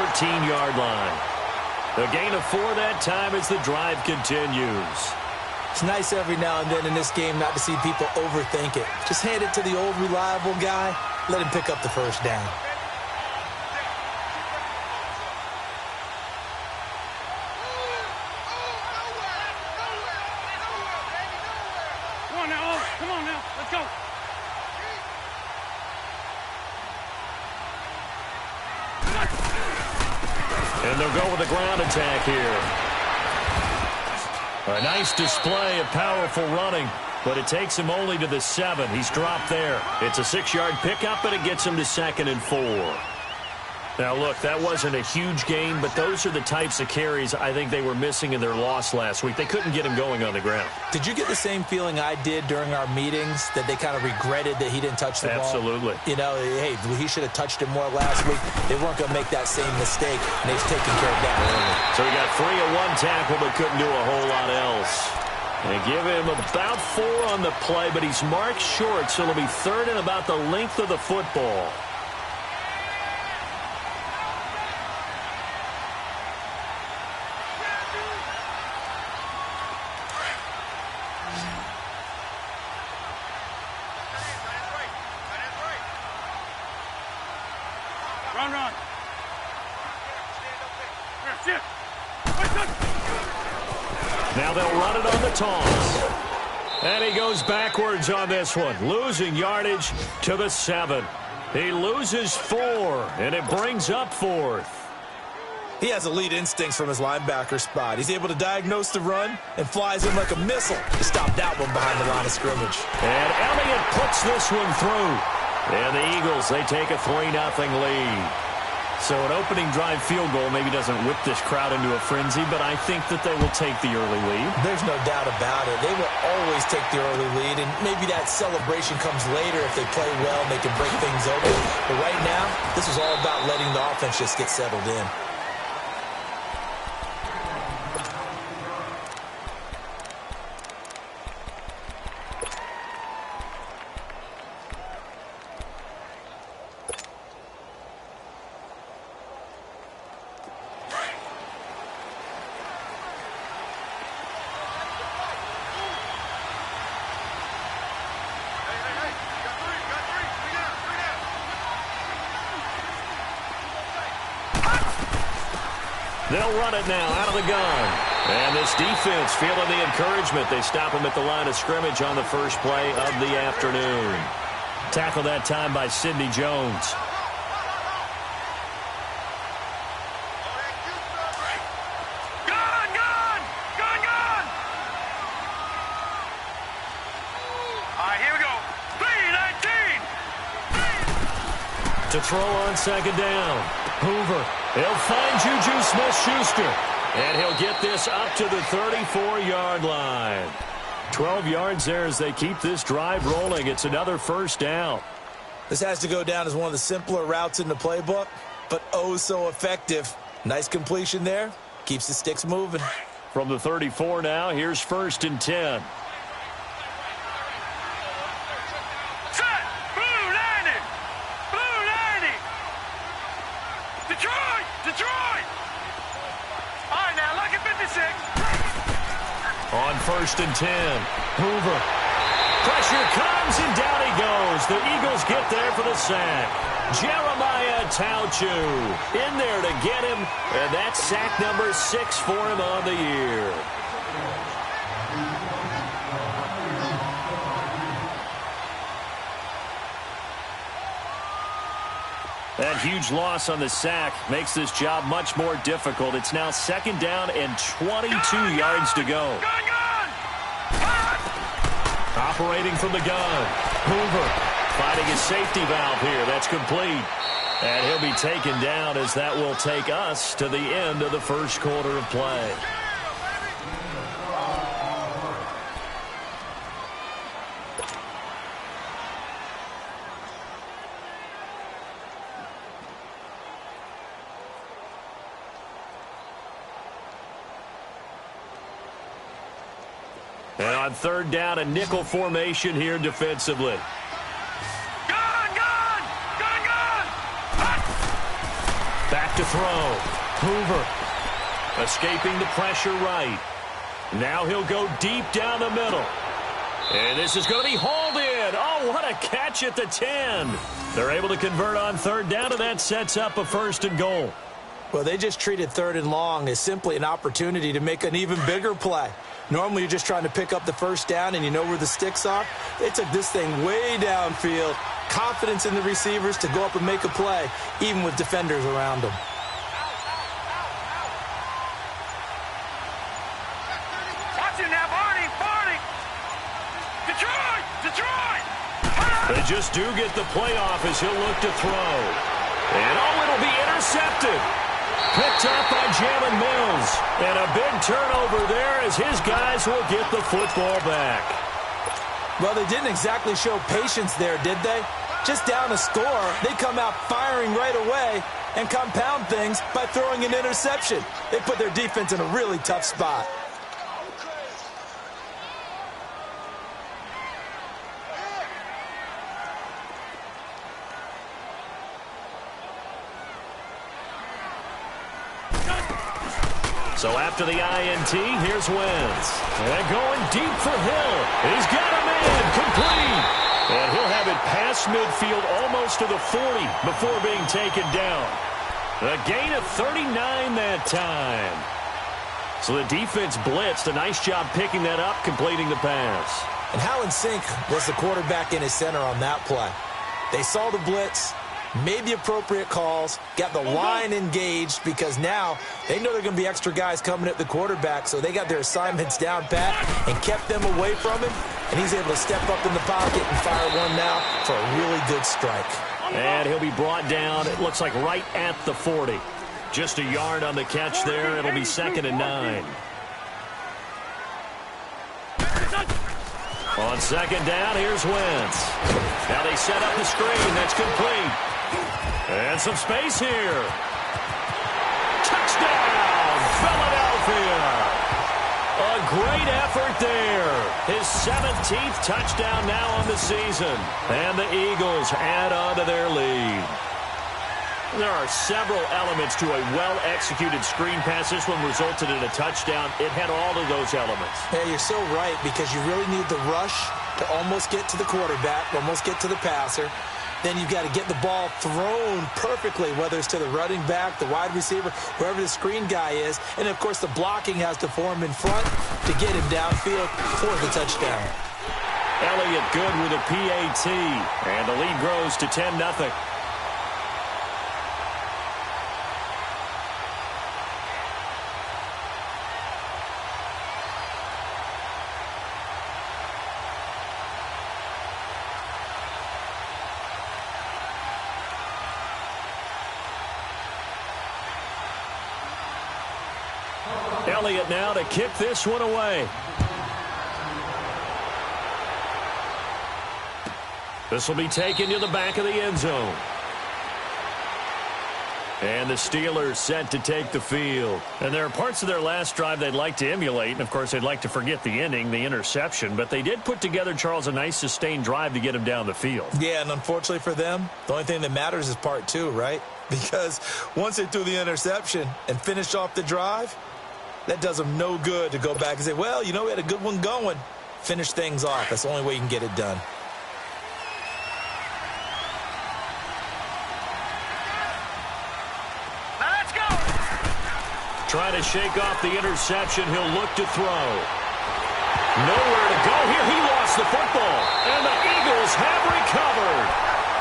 13-yard line. A gain of 4 that time as the drive continues. It's nice every now and then in this game not to see people overthink it. Just hand it to the old reliable guy. Let him pick up the first down. Come on now, let's go. And they'll go with a ground attack here. A nice display of powerful running, but it takes him only to the 7. He's dropped there. It's a 6-yard pickup, and it gets him to 2nd and 4. Now, look, that wasn't a huge gain, but those are the types of carries I think they were missing in their loss last week. They couldn't get him going on the ground. Did you get the same feeling I did during our meetings, that they kind of regretted that he didn't touch the ball? Absolutely. You know, hey, he should have touched it more last week. They weren't going to make that same mistake, and they've taken care of that early. So he got 3 of 1 tackle, but couldn't do a whole lot else. They give him about 4 on the play, but he's marked short, so it'll be 3rd and about the length of the football. Run. Now they'll run it on the toss. And he goes backwards on this one, losing yardage to the 7. He loses 4, and it brings up 4th. He has elite instincts from his linebacker spot. He's able to diagnose the run and flies in like a missile to stop that one behind the line of scrimmage. And Elliott puts this one through. And the Eagles, they take a 3-0 lead. So an opening drive field goal maybe doesn't whip this crowd into a frenzy, but I think that they will take the early lead. There's no doubt about it. They will always take the early lead, and maybe that celebration comes later if they play well and they can break things open. But right now, this is all about letting the offense just get settled in. They'll run it now out of the gun. And this defense feeling the encouragement. They stop him at the line of scrimmage on the first play of the afternoon. Tackle that time by Sidney Jones. Gun! All right, here we go. 3-19. To throw on 2nd down. Hoover. He'll find Juju Smith-Schuster. And he'll get this up to the 34-yard line. 12 yards there as they keep this drive rolling. It's another first down. This has to go down as one of the simpler routes in the playbook, but oh so effective. Nice completion there. Keeps the sticks moving. From the 34 now, here's 1st and 10. Set! Blue 90! Detroit! All right, now, look at 56. On 1st and 10, Hoover. Pressure comes, and down he goes. The Eagles get there for the sack. Jeremiah Tauchu in there to get him, and that's sack number 6 for him on the year. That huge loss on the sack makes this job much more difficult. It's now 2nd down and 22 yards to go. Operating from the gun. Hoover finding his safety valve here. That's complete. And he'll be taken down as that will take us to the end of the first quarter of play. And on 3rd down, a nickel formation here defensively. Gun! Back back to throw. Hoover escaping the pressure right. Now he'll go deep down the middle. And this is going to be hauled in. Oh, what a catch at the 10. They're able to convert on third down, and that sets up a 1st and goal. Well, they just treated 3rd and long as simply an opportunity to make an even bigger play. Normally, you're just trying to pick up the 1st down, and you know where the sticks are. They took this thing way downfield. Confidence in the receivers to go up and make a play, even with defenders around them. Watch it now, Barney. Detroit! They just do get the playoff as he'll look to throw. And, oh, it'll be intercepted. Picked up by Jalen Mills. And a big turnover there as his guys will get the football back. Well, they didn't exactly show patience there, did they? Just down a score, they come out firing right away and compound things by throwing an interception. They put their defense in a really tough spot. So after the INT, here's Wentz. And going deep for Hill. He's got a man complete. And he'll have it past midfield almost to the 40 before being taken down. A gain of 39 that time. So the defense blitzed. A nice job picking that up, completing the pass. And how in sync was the quarterback in his center on that play? They saw the blitz, made the appropriate calls, got the line engaged because now they know there are going to be extra guys coming at the quarterback, so they got their assignments down pat and kept them away from him, and he's able to step up in the pocket and fire one now for a really good strike. And he'll be brought down, it looks like right at the 40. Just a yard on the catch there. It'll be 2nd and 9. On 2nd down, here's Wentz. Now they set up the screen. That's complete. And some space here. Touchdown, Philadelphia. A great effort there. His 17th touchdown now on the season. And the Eagles add on to their lead. There are several elements to a well-executed screen pass. This one resulted in a touchdown. It had all of those elements. Yeah, you're so right, because you really need the rush to almost get to the quarterback, almost get to the passer. Then you've got to get the ball thrown perfectly, whether it's to the running back, the wide receiver, wherever the screen guy is. And, of course, the blocking has to form in front to get him downfield for the touchdown. Elliott good with a PAT. And the lead grows to 10-0. Elliott now to kick this one away. This will be taken to the back of the end zone. And the Steelers set to take the field. And there are parts of their last drive they'd like to emulate. And, of course, they'd like to forget the ending, the interception. But they did put together, Charles, a nice sustained drive to get him down the field. Yeah, and unfortunately for them, the only thing that matters is part 2, right? Because once they threw the interception and finished off the drive, that does them no good to go back and say, well, you know, we had a good one going. Finish things off. That's the only way you can get it done. Now let's go. Trying to shake off the interception. He'll look to throw. Nowhere to go here. He lost the football. And the Eagles have recovered.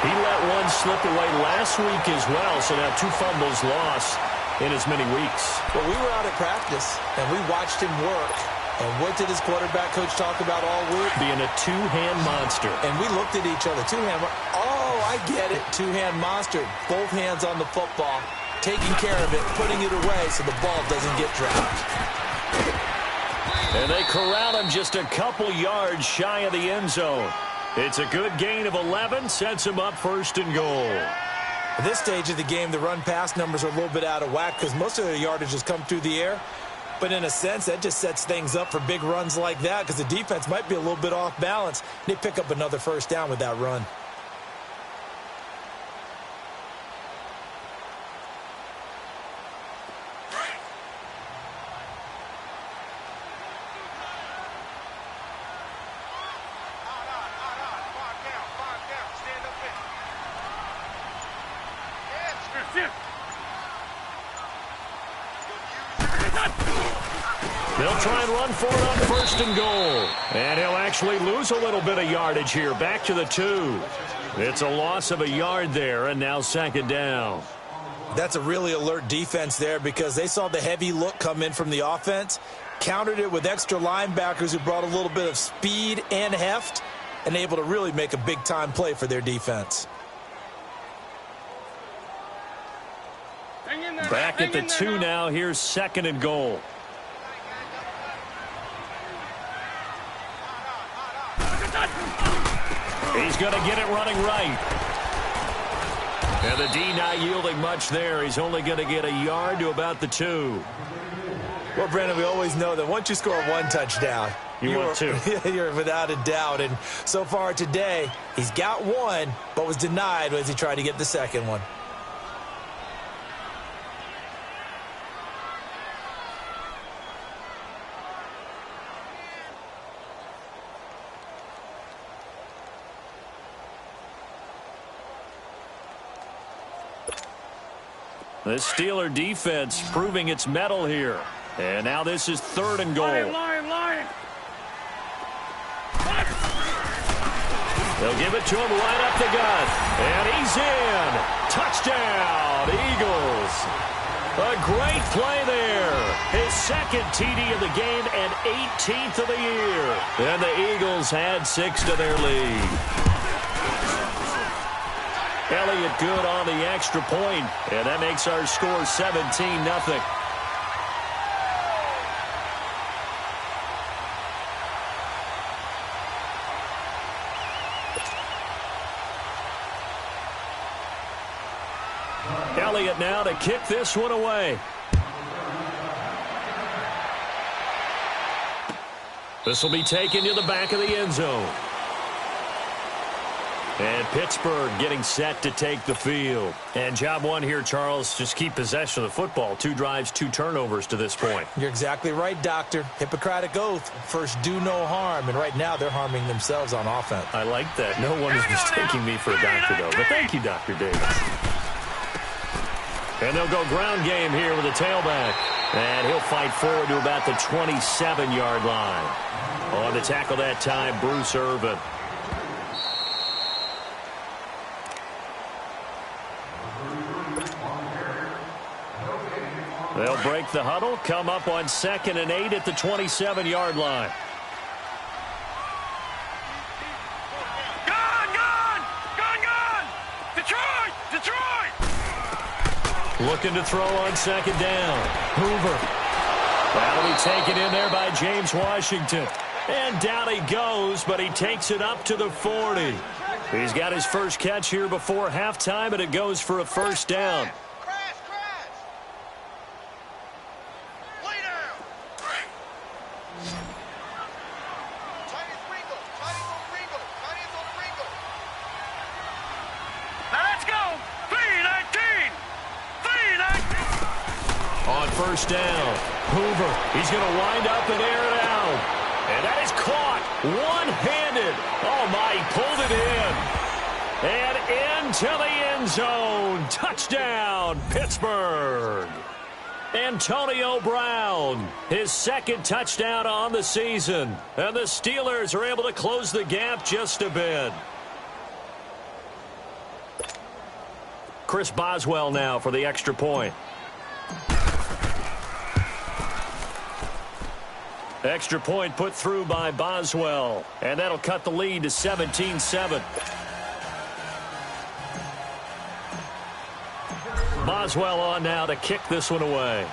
He let one slip away last week as well. So now 2 fumbles lost in as many weeks. Well, we were out at practice, and we watched him work. And what did his quarterback coach talk about all week? Being a 2-hand monster. And we looked at each other. 2-hand. Oh, I get it. 2-hand monster. Both hands on the football, taking care of it, putting it away so the ball doesn't get dropped. And they corral him just a couple yards shy of the end zone. It's a good gain of 11, sets him up 1st and goal. At this stage of the game, the run-pass numbers are a little bit out of whack because most of their yardage has come through the air. But in a sense, that just sets things up for big runs like that because the defense might be a little bit off balance. They pick up another 1st down with that run. They'll try and run for it on first and goal. And he'll actually lose a little bit of yardage here. Back to the 2. It's a loss of a yard there, and now second down. That's a really alert defense there because they saw the heavy look come in from the offense, countered it with extra linebackers who brought a little bit of speed and heft, and able to really make a big-time play for their defense. Back at the 2 now. Here's second and goal. He's going to get it running right. And the D not yielding much there. He's only going to get a yard to about the 2. Well, Brandon, we always know that once you score one touchdown, you're without a doubt. And so far today, he's got one, but was denied as he tried to get the second one. The Steeler defense proving its mettle here. And now this is third and goal. Lion. They'll give it to him right up the gut. And he's in. Touchdown, Eagles. A great play there. His second TD of the game and 18th of the year. And the Eagles add 6 to their lead. Elliott good on the extra point, and that makes our score 17-0. Elliott now to kick this one away. This will be taken to the back of the end zone. And Pittsburgh getting set to take the field. And job one here, Charles, just keep possession of the football. 2 drives, 2 turnovers to this point. You're exactly right, Doctor. Hippocratic oath, first do no harm. And right now they're harming themselves on offense. I like that. No one is mistaking me for a doctor, though. But thank you, Dr. Davis. And they'll go ground game here with a tailback. And he'll fight forward to about the 27-yard line. On the tackle that time, Bruce Irvin. They'll break the huddle, come up on 2nd and 8 at the 27-yard line. Gone! Detroit! Looking to throw on 2nd down. Hoover. That'll be taken in there by James Washington. And down he goes, but he takes it up to the 40. He's got his first catch here before halftime, and it goes for a first down. First down. Hoover. He's going to wind up and air it out. And that is caught one-handed. Oh, my, he pulled it in. And into the end zone. Touchdown, Pittsburgh. Antonio Brown, his second touchdown on the season. And the Steelers are able to close the gap just a bit. Chris Boswell now for the extra point. Extra point put through by Boswell. And that'll cut the lead to 17-7. Boswell on now to kick this one away.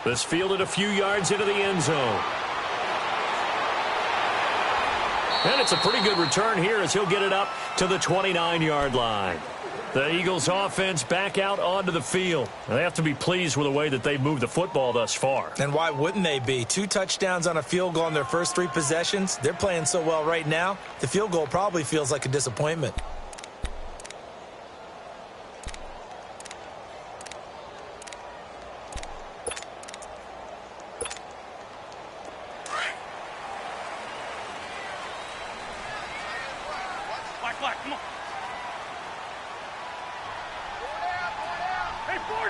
This fielded a few yards into the end zone. And it's a pretty good return here as he'll get it up to the 29-yard line. The Eagles offense back out onto the field. They have to be pleased with the way that they've moved the football thus far. And why wouldn't they be? 2 touchdowns on a field goal in their first 3 possessions. They're playing so well right now, the field goal probably feels like a disappointment. Come on. Hey, 4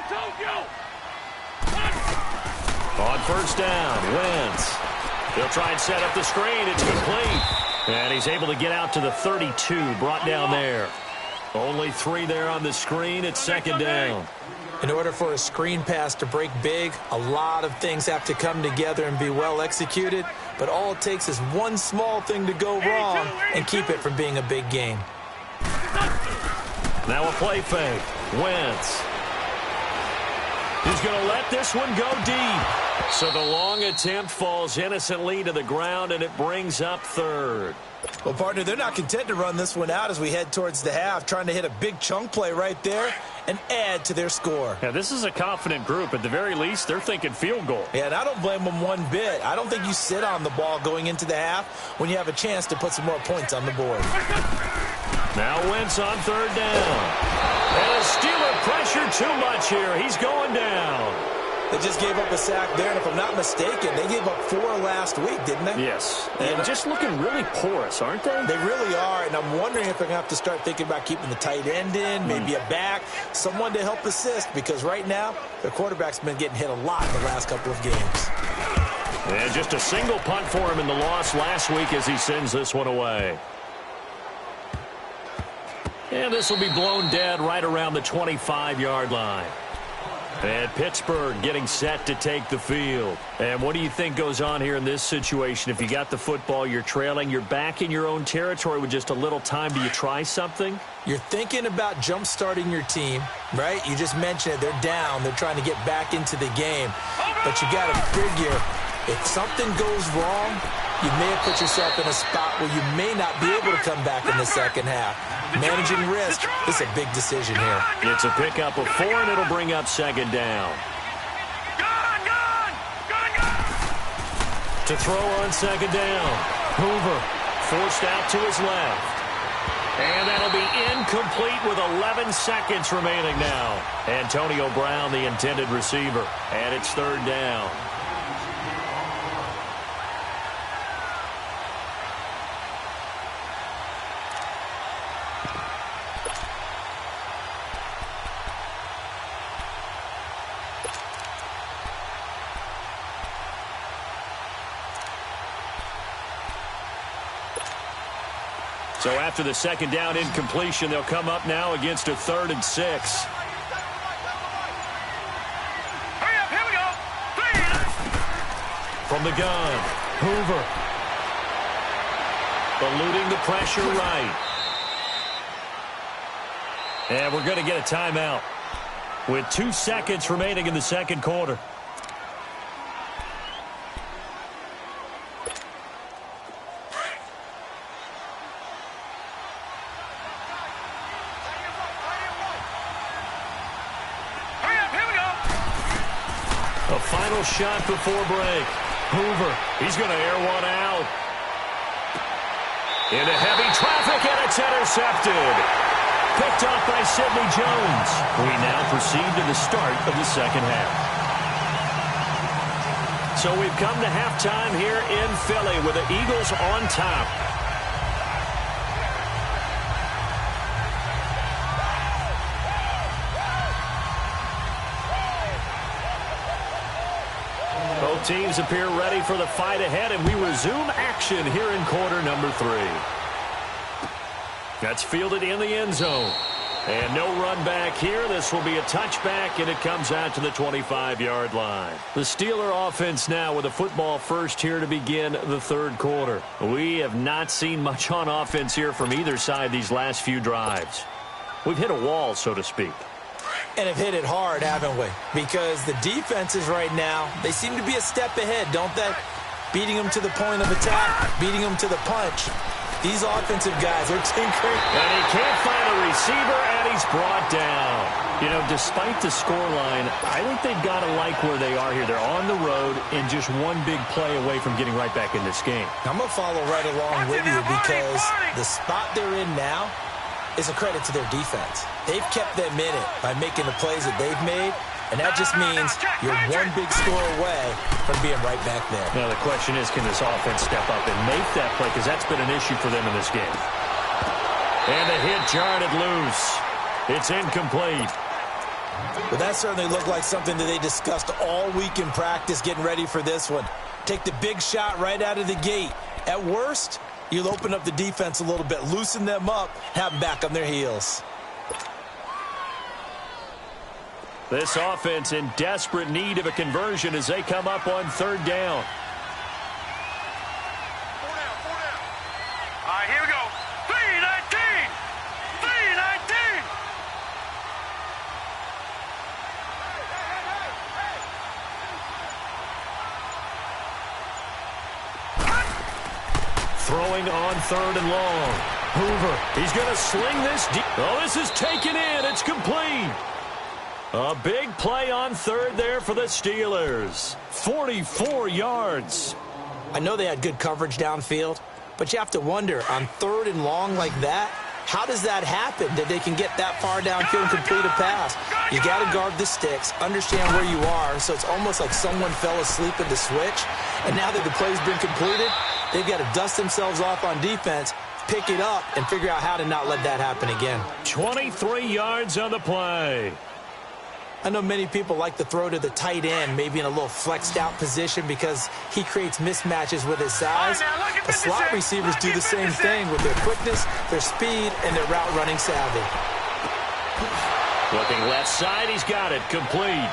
On first down, Wentz. He'll try and set up the screen. It's complete. And he's able to get out to the 32, brought down there. Only 3 there on the screen. It's second down. In order for a screen pass to break big, a lot of things have to come together and be well executed. But all it takes is one small thing to go wrong and keep it from being a big game. Now a play fake. Wentz. He's going to let this one go deep. So the long attempt falls innocently to the ground, and it brings up third. Well, partner, they're not content to run this one out as we head towards the half, trying to hit a big chunk play right there and add to their score. Yeah, this is a confident group. At the very least, they're thinking field goal. Yeah, and I don't blame them one bit. I don't think you sit on the ball going into the half when you have a chance to put some more points on the board. Now Wentz on third down. And a Steeler pressure too much here. He's going down. They just gave up a sack there, and if I'm not mistaken, they gave up 4 last week, didn't they? Yes. And just looking really porous, aren't they? They really are, and I'm wondering if they're going to have to start thinking about keeping the tight end in, maybe a back, someone to help assist, because right now, their quarterback's been getting hit a lot in the last couple of games. And just a single punt for him in the loss last week as he sends this one away. And this will be blown dead right around the 25-yard line. And Pittsburgh getting set to take the field. And what do you think goes on here in this situation? If you got the football, you're trailing, you're back in your own territory with just a little time. Do you try something? You're thinking about jump-starting your team, right? You just mentioned it. They're down. They're trying to get back into the game. But you got to figure, if something goes wrong, you may have put yourself in a spot where you may not be able to come back in the second half. Managing risk is a big decision here. It's a pickup of 4, and it'll bring up second down. To throw on second down. Hoover forced out to his left. And that'll be incomplete with 11 seconds remaining now. Antonio Brown, the intended receiver. And it's third down. So after the second down incompletion, they'll come up now against a 3rd and 6. Hurry up, here we go. 3. From the gun, Hoover. Eluding the pressure right. And we're going to get a timeout with 2 seconds remaining in the second quarter. A final shot before break. Hoover, he's going to air one out. Into heavy traffic, and it's intercepted. Picked off by Sidney Jones. We now proceed to the start of the second half. So we've come to halftime here in Philly with the Eagles on top. Both teams appear ready for the fight ahead, and we resume action here in quarter number 3. That's fielded in the end zone. And no run back here. This will be a touchback, and it comes out to the 25-yard line. The Steeler offense now with a football first here to begin the third quarter. We have not seen much on offense here from either side these last few drives. We've hit a wall, so to speak. And have hit it hard, haven't we? Because the defenses right now, they seem to be a step ahead, don't they? Beating them to the point of attack, beating them to the punch. These offensive guys are tinkering. And he can't find a receiver, and he's brought down. You know, despite the scoreline, I think they've got to like where they are here. They're on the road and just one big play away from getting right back in this game. I'm going to follow right along with you because the spot they're in now is a credit to their defense. They've kept them in it by making the plays that they've made, and that just means you're one big score away from being right back there. Now, the question is, can this offense step up and make that play? Because that's been an issue for them in this game. And the hit jarred it loose. It's incomplete. Well, that certainly looked like something that they discussed all week in practice getting ready for this one. Take the big shot right out of the gate. At worst, you'll open up the defense a little bit, loosen them up, have them back on their heels. This offense in desperate need of a conversion as they come up on third down. All right, here we go. 3-19. 3-19. Throwing on third and long. Hoover, he's going to sling this deep. Oh, this is taken in. It's complete. A big play on third there for the Steelers. 44 yards. I know they had good coverage downfield, but you have to wonder, on third and long like that, how does that happen that they can get that far downfield and complete a pass? You got to guard the sticks, understand where you are, so it's almost like someone fell asleep in the switch, and now that the play's been completed, they've got to dust themselves off on defense, pick it up, and figure out how to not let that happen again. 23 yards on the play. I know many people like to throw to the tight end, maybe in a little flexed out position because he creates mismatches with his size. The slot receivers do the same thing with their quickness, their speed, and their route running savvy. Looking left side, he's got it, complete.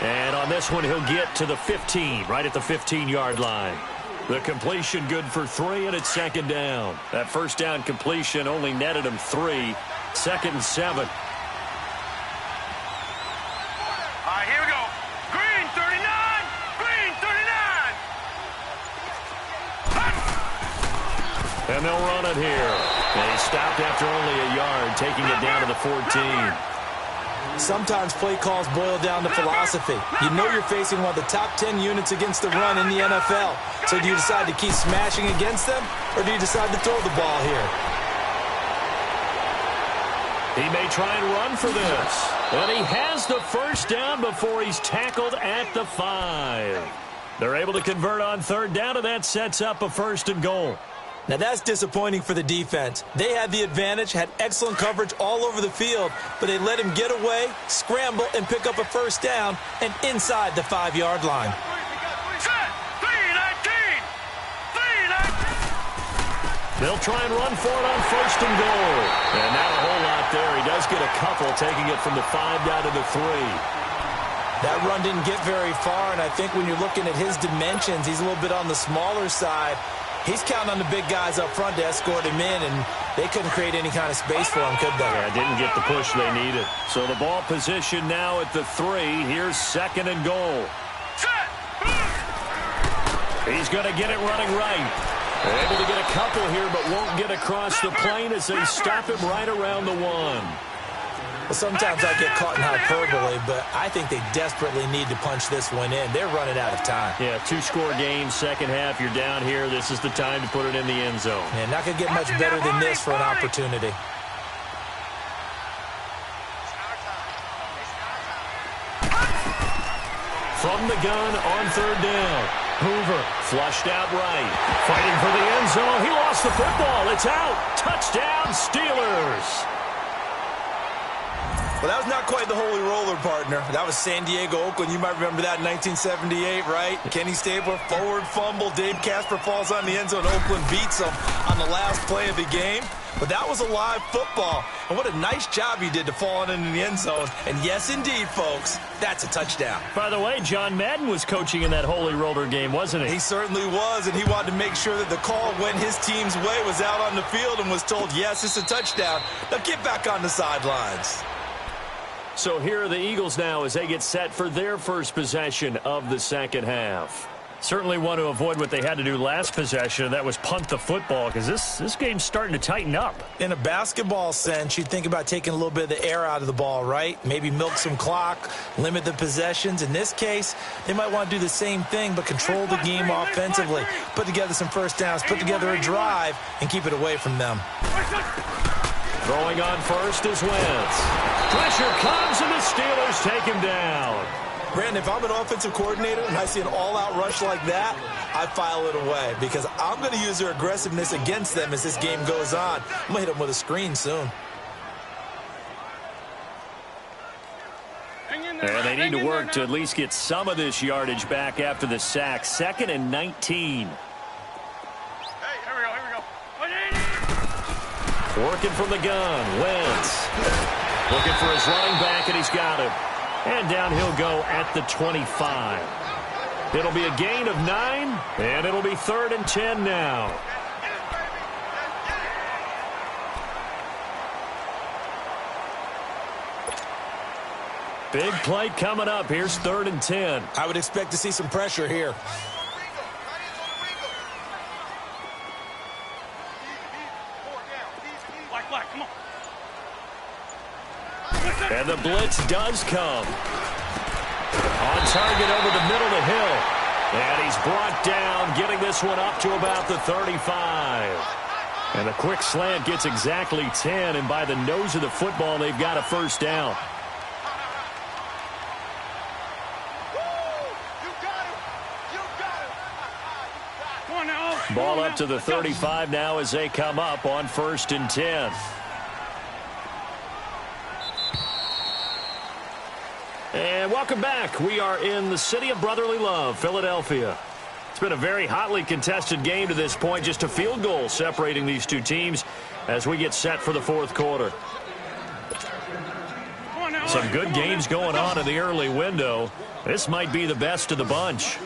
And on this one, he'll get to the 15, right at the 15-yard line. The completion good for 3, and it's second down. That first down completion only netted him 3. Second and 7. Here we go. Green 39. Green 39. And they'll run it here. And he stopped after only a yard, taking it down to the 14. Sometimes play calls boil down to philosophy. You know you're facing one of the top 10 units against the run in the NFL. So do you decide to keep smashing against them, or do you decide to throw the ball here? He may try and run for this. And he has the first down before he's tackled at the 5. They're able to convert on third down, and that sets up a first and goal. Now that's disappointing for the defense. They had the advantage, had excellent coverage all over the field, but they let him get away, scramble, and pick up a first down, and inside the 5-yard line. They'll try and run for it on first and goal. And not a whole lot there. He does get a couple, taking it from the 5 down to the 3. That run didn't get very far, and I think when you're looking at his dimensions, he's a little bit on the smaller side. He's counting on the big guys up front to escort him in, and they couldn't create any kind of space for him, could they? Yeah, didn't get the push they needed. So the ball position now at the 3. Here's second and goal. He's going to get it running right. Able to get a couple here, but won't get across the plane as they stop him right around the 1. Well, sometimes I get caught in hyperbole, but I think they desperately need to punch this one in. They're running out of time. Yeah, 2-score game, second half. You're down here. This is the time to put it in the end zone. And not going to get much better than this for an opportunity. From the gun on third down. Hoover flushed out right. Fighting for the end zone. He lost the football. It's out. Touchdown, Steelers. Well, that was not quite the holy roller, partner. That was San Diego, Oakland. You might remember that in 1978, right? Kenny Stabler, forward fumble. Dave Casper falls on the end zone. Oakland beats him on the last play of the game. But that was a live football. And what a nice job he did to fall on in the end zone. And yes, indeed, folks, that's a touchdown. By the way, John Madden was coaching in that holy roller game, wasn't he? He certainly was, and he wanted to make sure that the call went his team's way, was out on the field, and was told, yes, it's a touchdown. Now get back on the sidelines. So here are the Eagles now as they get set for their first possession of the second half. Certainly want to avoid what they had to do last possession, and that was punt the football, because this game's starting to tighten up. In a basketball sense, you'd think about taking a little bit of the air out of the ball, right? Maybe milk some clock, limit the possessions. In this case, they might want to do the same thing, but control the game offensively. Put together some first downs, put together a drive, and keep it away from them. Throwing on first is Wentz. Pressure comes, and the Steelers take him down. Brandon, if I'm an offensive coordinator and I see an all-out rush like that, I file it away because I'm going to use their aggressiveness against them as this game goes on. I'm going to hit them with a screen soon. They need to work to at least get some of this yardage back after the sack. 2nd and 19. Hey, here we go. Working from the gun. Wentz. Looking for his running back, and he's got him. And down he'll go at the 25. It'll be a gain of 9, and it'll be 3rd and 10 now. Big play coming up. Here's 3rd and 10. I would expect to see some pressure here. Come on. And the blitz does come. On target over the middle to Hill. And he's brought down, getting this one up to about the 35. And a quick slant gets exactly 10, and by the nose of the football, they've got a first down. Ball up to the 35 now as they come up on 1st and 10. And welcome back. We are in the city of brotherly love, Philadelphia. It's been a very hotly contested game to this point. Just a field goal separating these two teams as we get set for the 4th quarter. Some good games going on in the early window. This might be the best of the bunch.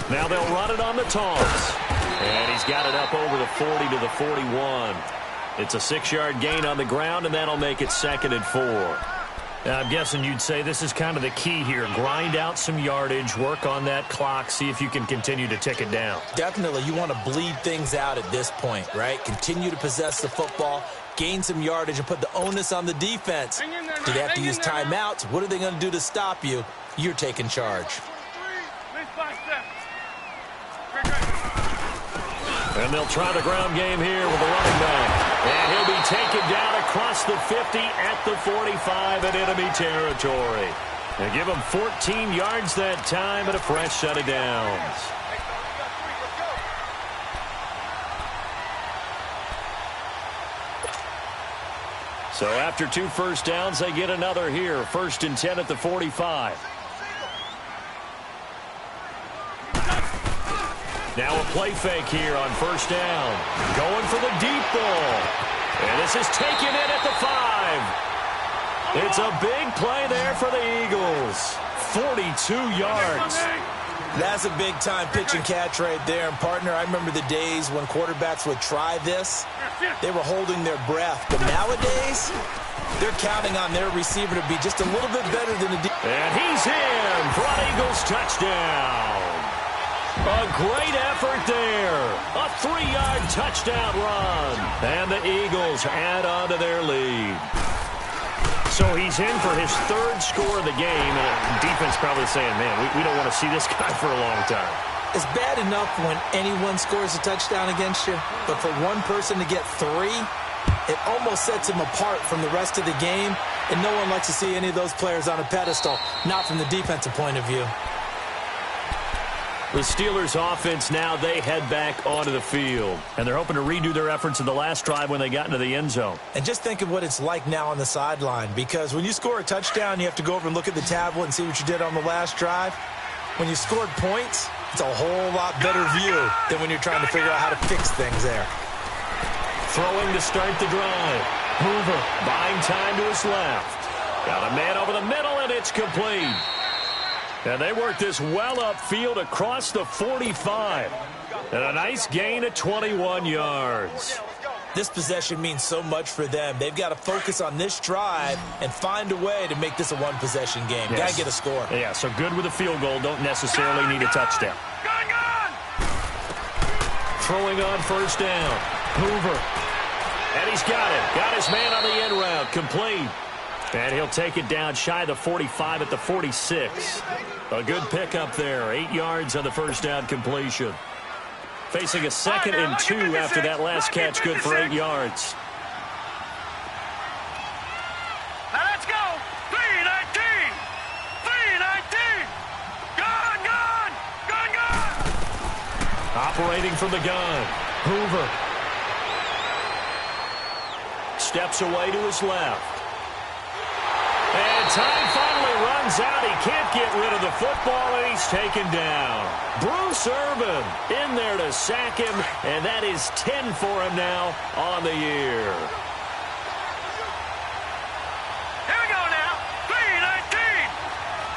Now they'll run it on the toss. And he's got it up over the 40 to the 41. It's a 6-yard gain on the ground, and that'll make it 2nd and 4. Now, I'm guessing you'd say this is kind of the key here. Grind out some yardage, work on that clock, see if you can continue to tick it down. Definitely, you want to bleed things out at this point, right? Continue to possess the football, gain some yardage, and put the onus on the defense. Do they have to use timeouts? What are they going to do to stop you? You're taking charge. And they'll try the ground game here with the running back. And he'll be taken down across the 50 at the 45 in enemy territory. They give him 14 yards that time and a fresh set of downs. So after 2 first downs, they get another here. 1st and 10 at the 45. Now a play fake here on 1st down. Going for the deep ball. And this is taken in at the 5. It's a big play there for the Eagles. 42 yards. That's a big-time pitch and catch right there. And, partner, I remember the days when quarterbacks would try this. They were holding their breath. But nowadays, they're counting on their receiver to be just a little bit better than the And he's in for an Eagles touchdown. A great effort there. A 3-yard touchdown run. And the Eagles add on to their lead. So he's in for his 3rd score of the game. And the defense probably saying, man, we don't want to see this guy for a long time. It's bad enough when anyone scores a touchdown against you. But for one person to get 3, it almost sets him apart from the rest of the game. And no one likes to see any of those players on a pedestal, not from the defensive point of view. The Steelers offense now, they head back onto the field. And they're hoping to redo their efforts in the last drive when they got into the end zone. And just think of what it's like now on the sideline. Because when you score a touchdown, you have to go over and look at the tablet and see what you did on the last drive. When you scored points, it's a whole lot better view than when you're trying to figure out how to fix things there. Throwing to start the drive. Hoover buying time to his left. Got a man over the middle, and it's complete. And they work this well upfield across the 45. And a nice gain of 21 yards. This possession means so much for them. They've got to focus on this drive and find a way to make this a one-possession game. Yes. Got to get a score. Yeah, so good with a field goal. Don't necessarily need a touchdown. Throwing on 1st down. Hoover. And he's got it. Got his man on the end route. Complete. And he'll take it down shy of the 45 at the 46. A good pickup there. 8 yards on the 1st down completion. Facing a 2nd and 2 after that last catch. Good for 8 yards. Now let's go. 3-19. 3-19. Gun. Operating from the gun. Hoover. steps away to his left. And time finally runs out. He can't get rid of the football, and he's taken down. Bruce Irvin in there to sack him, and that is 10 for him now on the year. Here we go now. 3-19.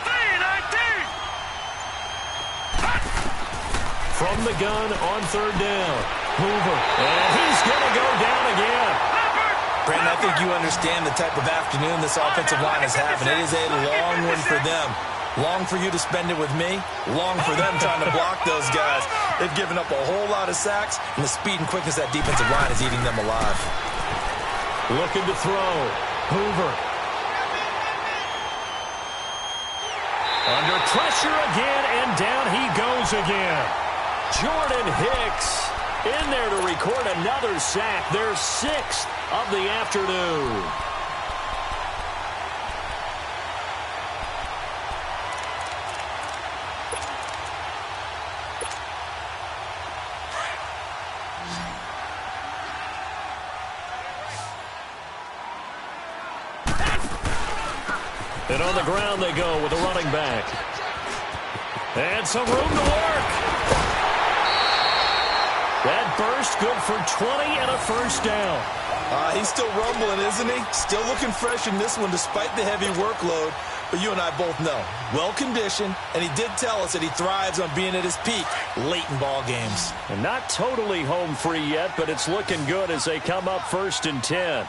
3-19. From the gun on third down. Hoover. And he's going to go down again. Brandon, I think you understand the type of afternoon this offensive line is having. It is a long one for them. Long for you to spend it with me. Long for them trying to block those guys. They've given up a whole lot of sacks, and the speed and quickness of that defensive line is eating them alive. Looking to throw. Hoover. Under pressure again, and down he goes again. Jordan Hicks in there to record another sack. Their 6th of the afternoon. And on the ground they go with a running back. And some room to work. That burst good for 20 and a first down. He's still rumbling, isn't he? Still looking fresh in this one despite the heavy workload. But you and I both know, well-conditioned, and he did tell us that he thrives on being at his peak late in ball games. And not totally home free yet, but it's looking good as they come up 1st and 10.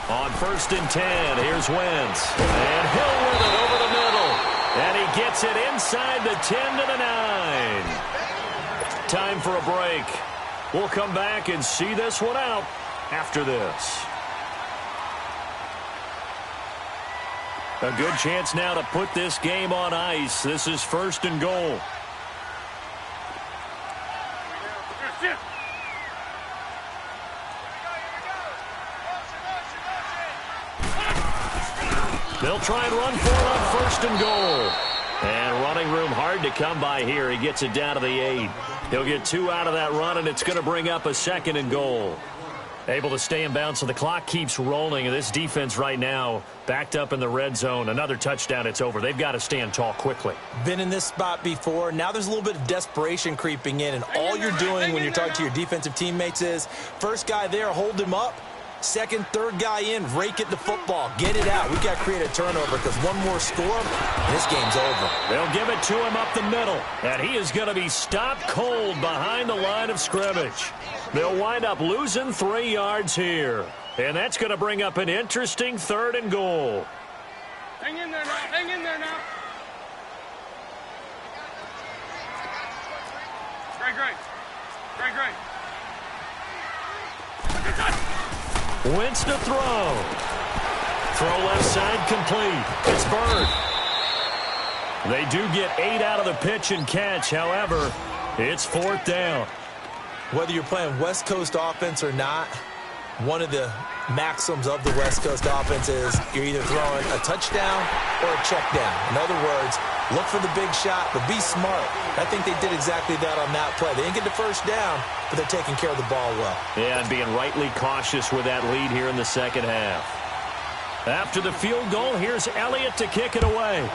On 1st and 10, here's Wentz. And Hill with it over the middle. And he gets it inside the 10 to the 9. Time for a break. We'll come back and see this one out after this. A good chance now to put this game on ice. This is 1st and goal. They'll try and run for it on 1st and goal. And running room hard to come by here. He gets it down to the 8. He'll get 2 out of that run, and it's going to bring up a 2nd and goal. Able to stay in bounds, so the clock keeps rolling. And this defense right now backed up in the red zone. Another touchdown, it's over. They've got to stand tall quickly. Been in this spot before. Now there's a little bit of desperation creeping in, and all you're doing when you're talking to your defensive teammates is first guy there, hold him up. Second, third guy in, rake at the football. Get it out. We got to create a turnover because one more score, and this game's over. They'll give it to him up the middle, and he is going to be stopped cold behind the line of scrimmage. They'll wind up losing 3 yards here, and that's going to bring up an interesting 3rd and goal. Hang in there now. Hang in there now. Great. Wentz to throw. Throw left side complete. It's Bird. They do get 8 out of the pitch and catch. However, it's 4th down. Whether you're playing West Coast offense or not, one of the maxims of the West Coast offense is you're either throwing a touchdown or a check down. In other words, look for the big shot, but be smart. I think they did exactly that on that play. They didn't get the first down, but they're taking care of the ball well. Yeah, and being rightly cautious with that lead here in the second half. After the field goal, here's Elliott to kick it away.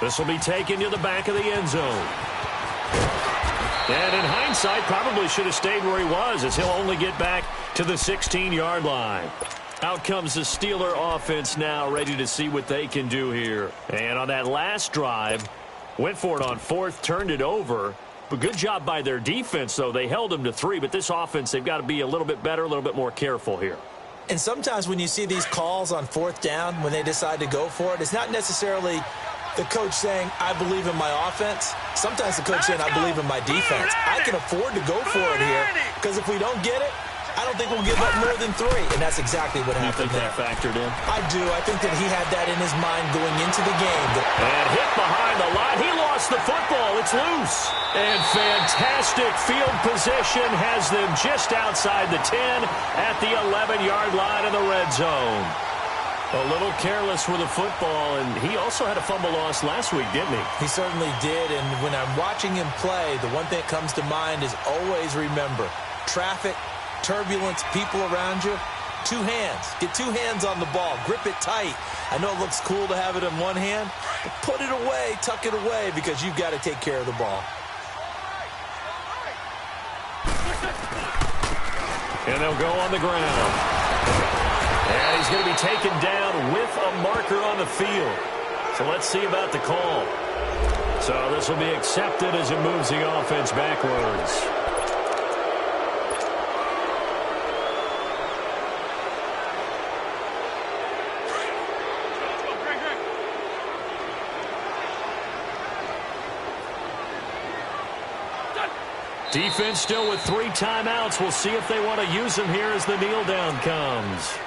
This will be taken to the back of the end zone. And in hindsight, probably should have stayed where he was, as he'll only get back to the 16-yard line. Out comes the Steeler offense now, ready to see what they can do here. And on that last drive, went for it on 4th, turned it over. But good job by their defense, though. They held them to 3, but this offense, they've got to be a little bit better, a little bit more careful here. And sometimes when you see these calls on 4th down, when they decide to go for it, it's not necessarily the coach saying, I believe in my offense. Sometimes the coach saying, I believe in my defense. I can afford to go for it here, because if we don't get it, I don't think we'll give up more than 3. And that's exactly what happened there. You think that factored in? I do. I think that he had that in his mind going into the game. And hit behind the line. He lost the football. It's loose. And fantastic field position has them just outside the 10 at the 11-yard line in the red zone. A little careless with the football, and he also had a fumble loss last week, didn't he? He certainly did, and when I'm watching him play, the one thing that comes to mind is always remember, traffic, turbulence, people around you, two hands. Get two hands on the ball. Grip it tight. I know it looks cool to have it in one hand, but put it away, tuck it away, because you've got to take care of the ball. And they'll go on the ground. And he's going to be taken down with a marker on the field. So let's see about the call. So this will be accepted as it moves the offense backwards. Defense still with 3 timeouts. We'll see if they want to use them here as the kneel down comes.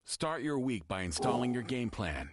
Start your week by installing your game plan.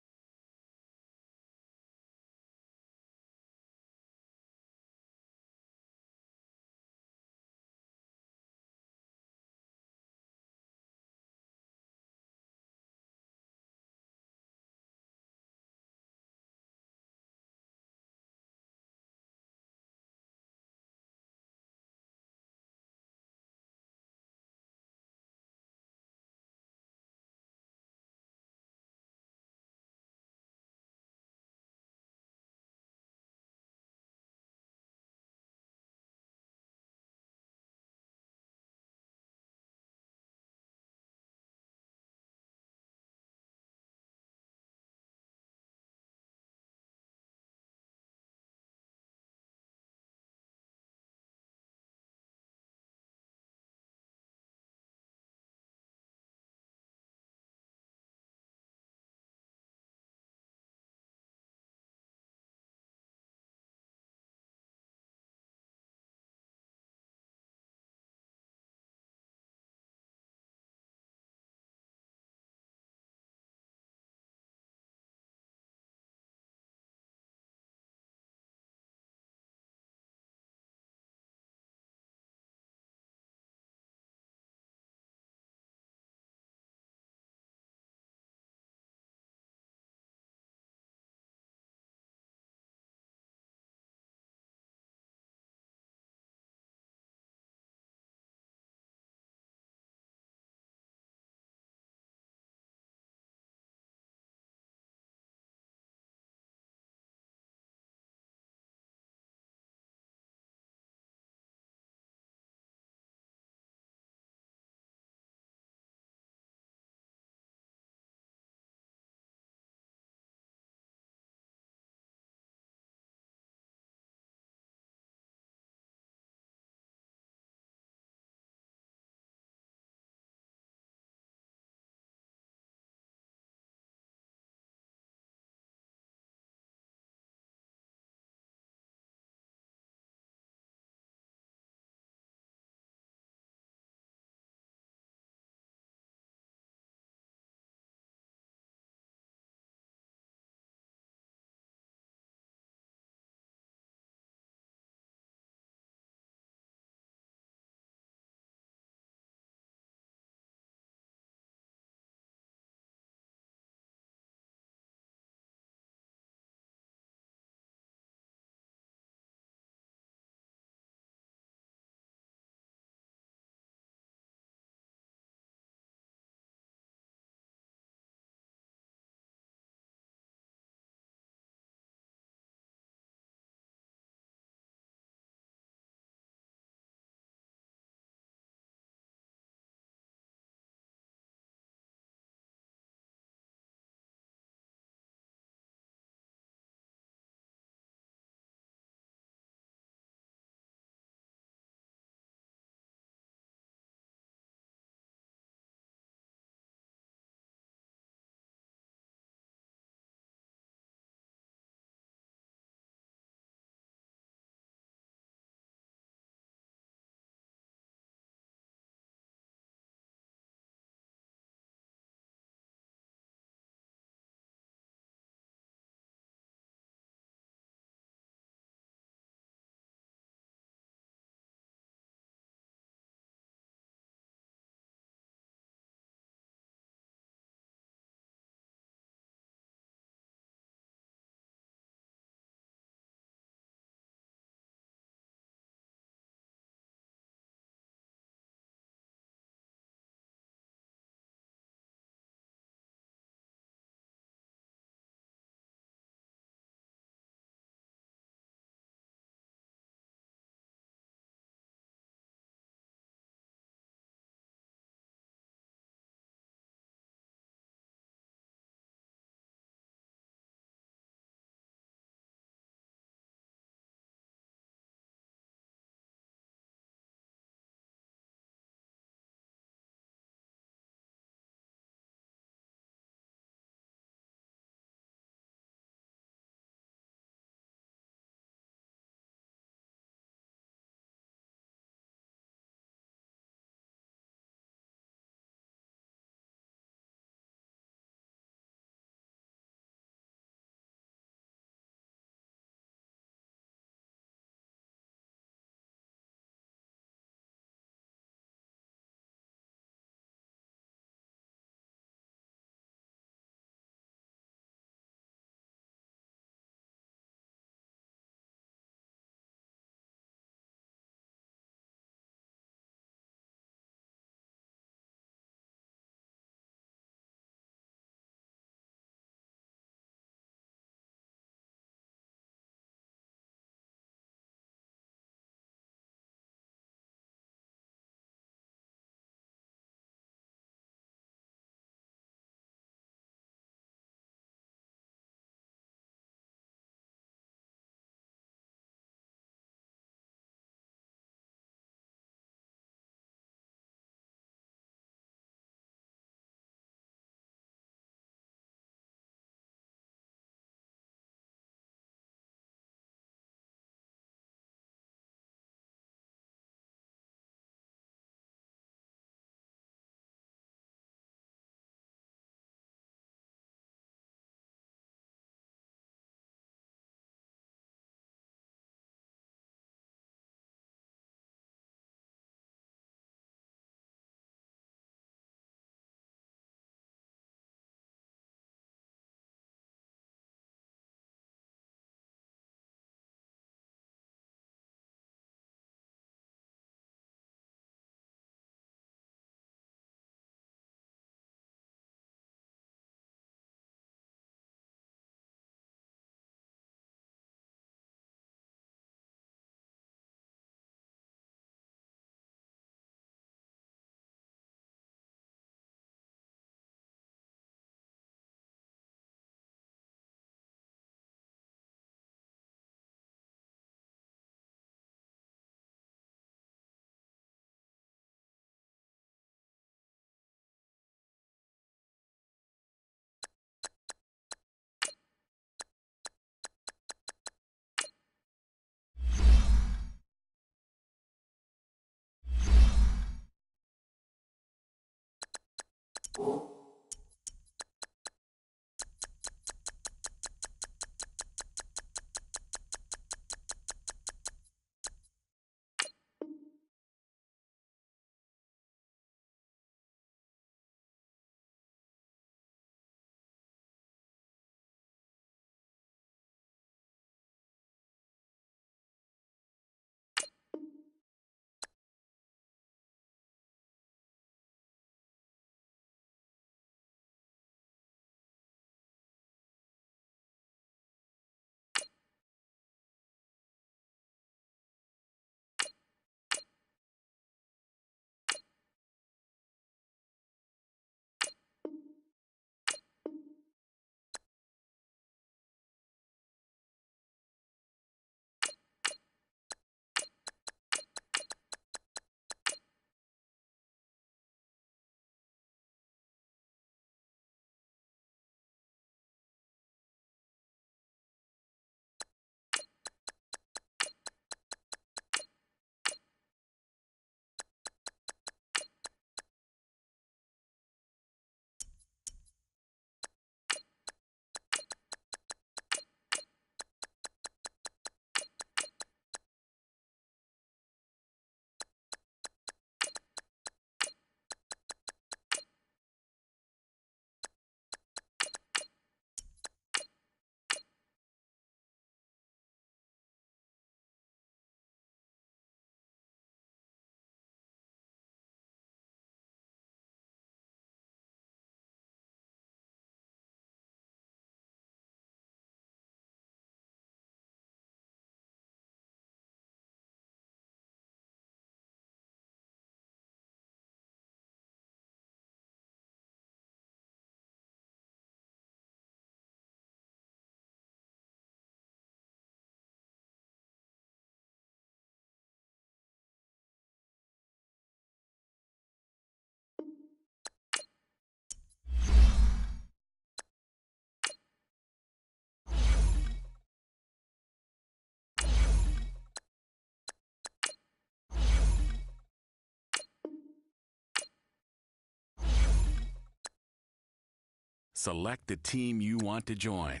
Select the team you want to join.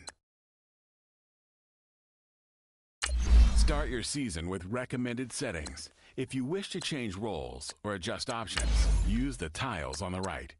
Start your season with recommended settings. If you wish to change roles or adjust options, use the tiles on the right.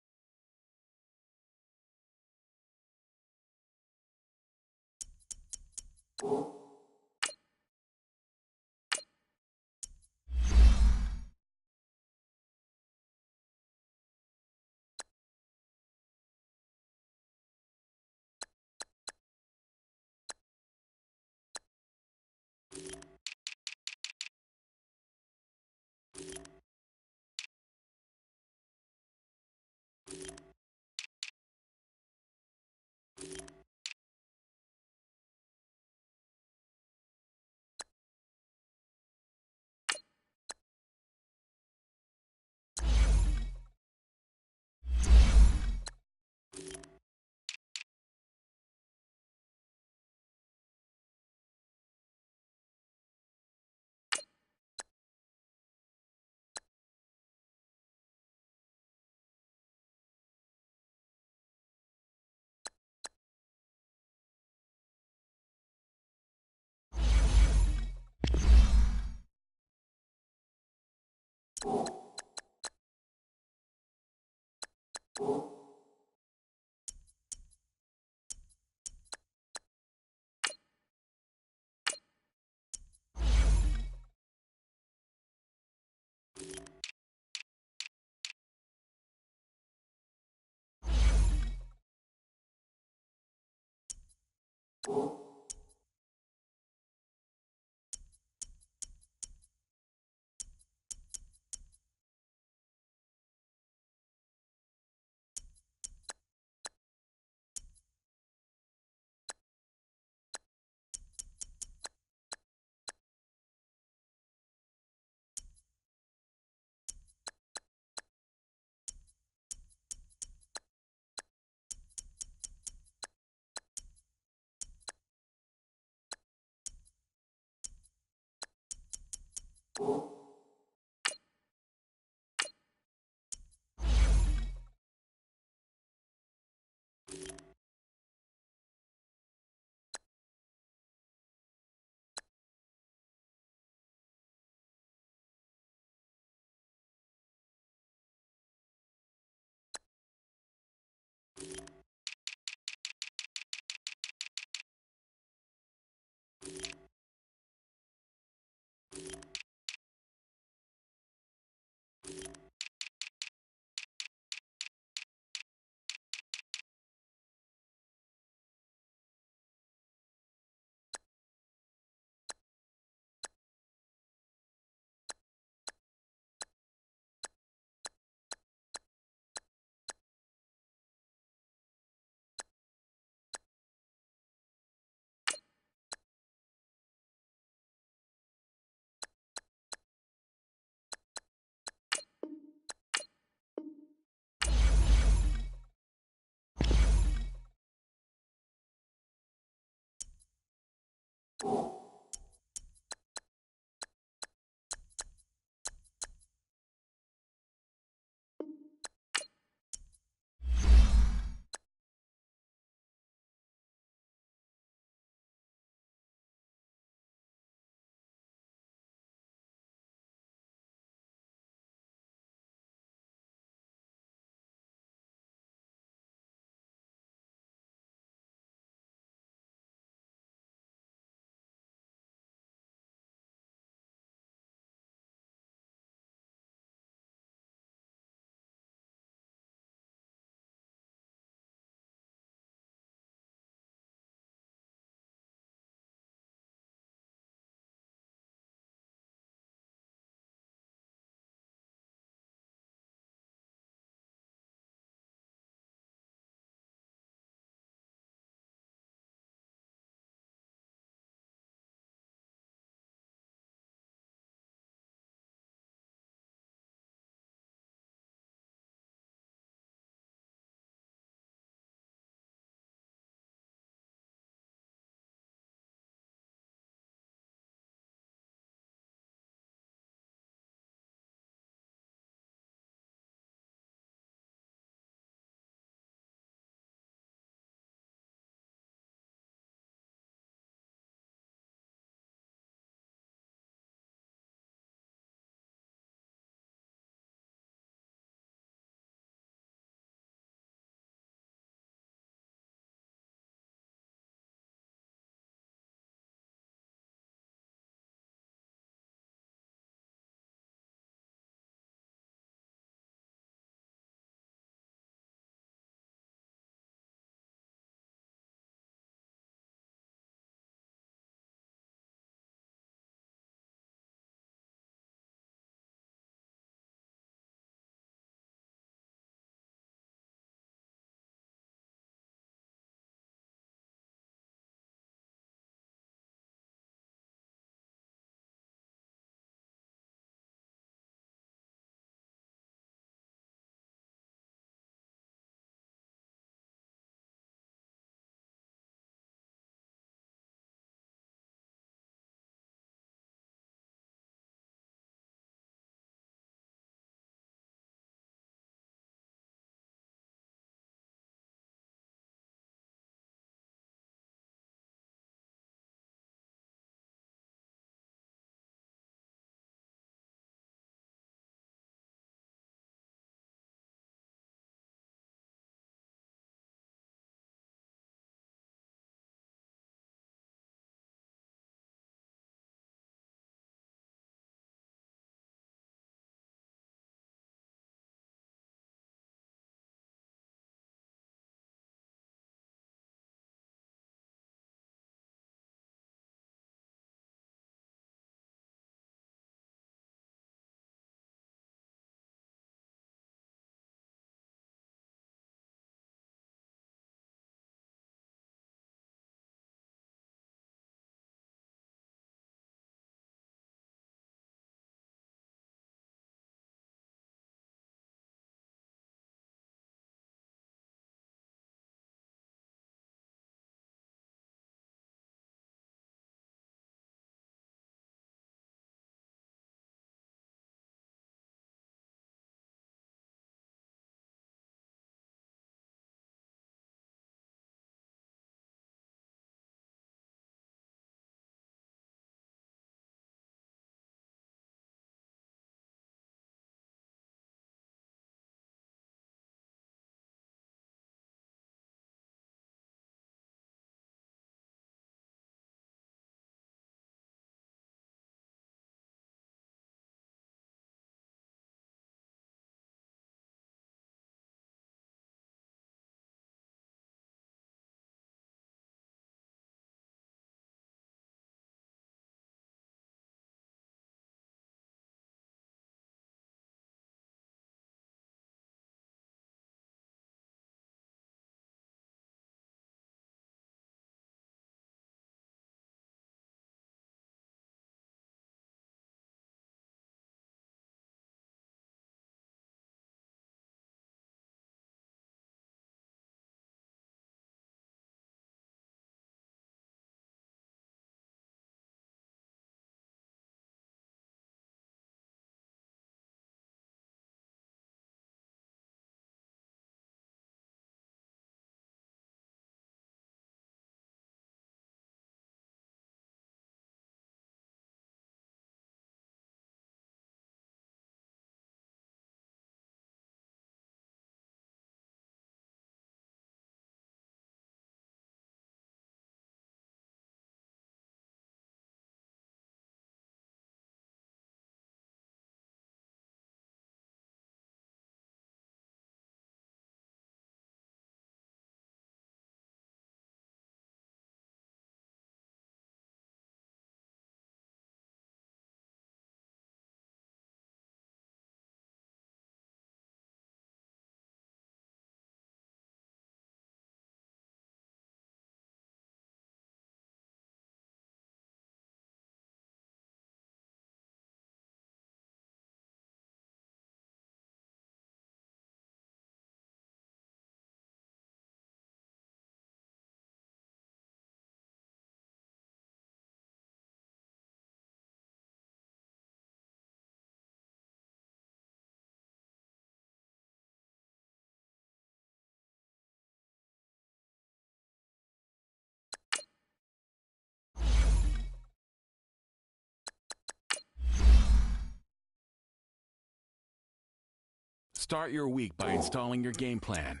Start your week by installing your game plan.